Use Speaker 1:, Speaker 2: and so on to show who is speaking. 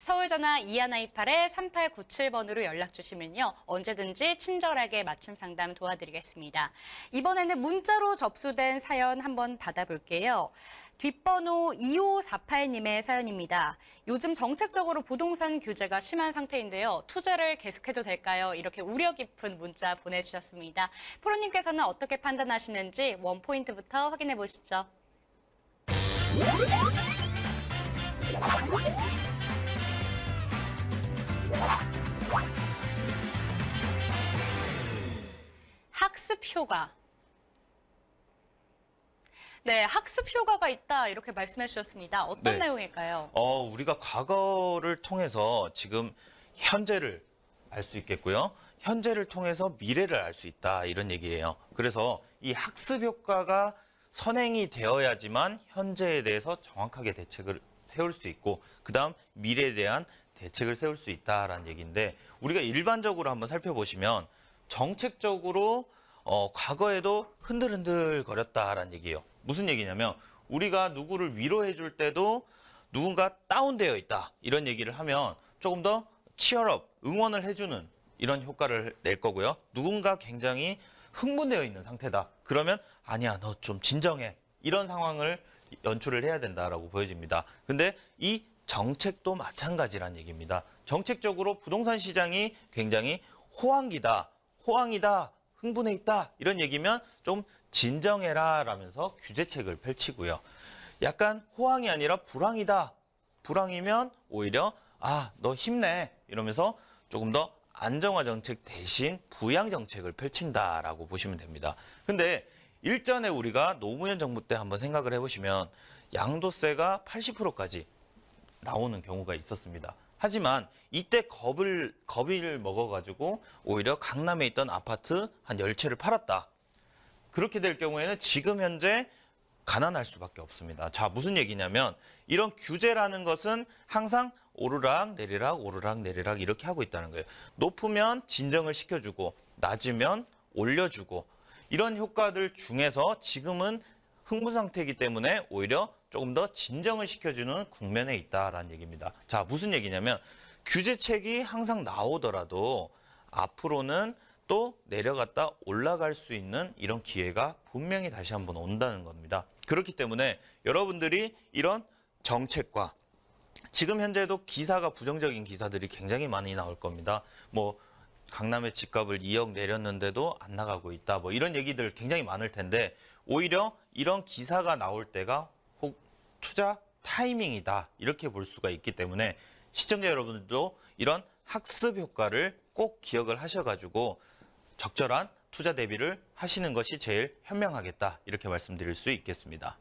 Speaker 1: 서울전화 2128-3897번으로 연락 주시면요. 언제든지 친절하게 맞춤 상담 도와드리겠습니다. 이번에는 문자로 접수된 사연 한번 받아볼게요. 뒷번호 2548님의 사연입니다. 요즘 정책적으로 부동산 규제가 심한 상태인데요. 투자를 계속해도 될까요? 이렇게 우려 깊은 문자 보내주셨습니다. 프로님께서는 어떻게 판단하시는지 원포인트부터 확인해 보시죠. 학습 효과. 네, 학습 효과가 있다 이렇게 말씀해 주셨습니다. 어떤 내용일까요?
Speaker 2: 우리가 과거를 통해서 지금 현재를 알 수 있겠고요. 현재를 통해서 미래를 알 수 있다 이런 얘기예요. 그래서 이 학습 효과가 선행이 되어야지만 현재에 대해서 정확하게 대책을 세울 수 있고 그다음 미래에 대한 대책을 세울 수 있다라는 얘기인데 우리가 일반적으로 한번 살펴보시면 정책적으로 과거에도 흔들흔들 거렸다라는 얘기예요. 무슨 얘기냐면 우리가 누구를 위로해 줄 때도 누군가 다운되어 있다 이런 얘기를 하면 조금 더 치얼업, 응원을 해주는 이런 효과를 낼 거고요. 누군가 굉장히 흥분되어 있는 상태다. 그러면 아니야, 너 좀 진정해. 이런 상황을 연출을 해야 된다라고 보여집니다. 근데 이 정책도 마찬가지란 얘기입니다. 정책적으로 부동산 시장이 굉장히 호황기다, 흥분해 있다 이런 얘기면 좀 진정해라 라면서 규제책을 펼치고요. 약간 호황이 아니라 불황이다. 불황이면 오히려 너 힘내 이러면서 조금 더 안정화 정책 대신 부양 정책을 펼친다라고 보시면 됩니다. 근데 일전에 우리가 노무현 정부 때 한번 생각을 해보시면 양도세가 80%까지 나오는 경우가 있었습니다. 하지만 이때 겁을 먹어가지고 오히려 강남에 있던 아파트 한 10채를 팔았다. 그렇게 될 경우에는 지금 현재 가난할 수밖에 없습니다. 자, 무슨 얘기냐면 이런 규제라는 것은 항상 오르락 내리락 이렇게 하고 있다는 거예요. 높으면 진정을 시켜주고 낮으면 올려주고 이런 효과들 중에서 지금은 흥분 상태이기 때문에 오히려 조금 더 진정을 시켜주는 국면에 있다라는 얘기입니다. 자, 무슨 얘기냐면 규제책이 항상 나오더라도 앞으로는 또 내려갔다 올라갈 수 있는 이런 기회가 분명히 다시 한번 온다는 겁니다. 그렇기 때문에 여러분들이 이런 정책과 지금 현재도 기사가 부정적인 기사들이 굉장히 많이 나올 겁니다. 뭐 강남의 집값을 2억 내렸는데도 안 나가고 있다. 뭐 이런 얘기들 굉장히 많을 텐데 오히려 이런 기사가 나올 때가 혹 투자 타이밍이다. 이렇게 볼 수가 있기 때문에 시청자 여러분들도 이런 학습 효과를 꼭 기억을 하셔가지고 적절한 투자 대비를 하시는 것이 제일 현명하겠다. 이렇게 말씀드릴 수 있겠습니다.